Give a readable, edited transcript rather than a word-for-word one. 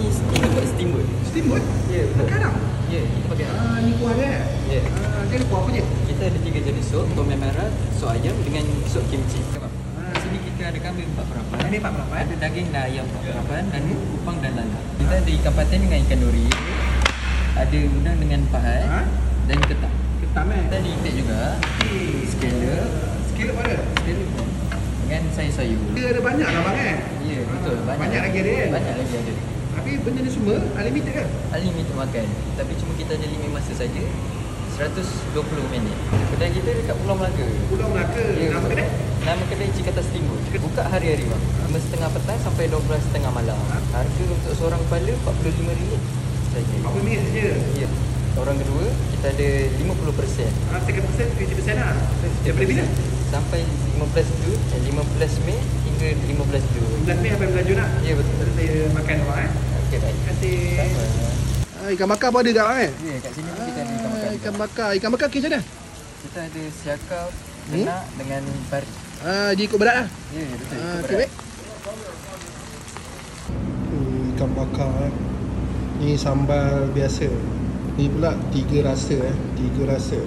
Ni steamboat. Steamboat? Ya, betul. Kadang? Ya, kita pakai. Ni kuah dia? Ya. Dia kuah apa je? Kita ada 3 jenis sup, tom yum merah, sup ayam dengan sup kimchi. Di sini kita ada kambing 4 perapan. Kambing 4 perapan. Ada daging dan ayam 4 perapan dan kupang dan lala. Kita ada ikan patin dengan ikan dori. Ada udang dengan pahat dan ketam. Ketam Kita ada itik juga. Scallop. Scallop ada? Scallop pun. Dengan sayur-sayur. Dia ada banyak lah bang Ya, betul. Banyak lagi ada kan? Banyak lagi ada. Tapi benda ni semua unlimited kan? Unlimited makan. Tapi cuma kita ada limit masa saja. 120 minit. Kedai kita dekat Pulau Melaka. Pulau Melaka. Ya, Nama kedai? Nama kedai Cikata Steamboat. Buka hari-hari bang. 5.30 petang sampai 12.30 malam. Harga untuk seorang kepala RM45 saja. RM40 saja? Ya. Orang kedua, kita ada 50%. 30%, 50% lah. Daripada bila? Sampai 15 Mei hingga 15 Jun. 15 Mei sampai 15 Jun lah? Ya, betul. Jadi saya makan orang Okey, baik. Terima kasih. Sama. Ikan bakar pun ada tak bang Ya, kat sini pun kita ada ikan bakar. Ikan bakar. Ikan bakar kisah mana? Kita ada siakap, benak dengan pari. Dia ikut berat lah? Ya, betul. Okay, baik. Ikan bakar Ni sambal biasa. Ni pula 3 rasa 3 rasa.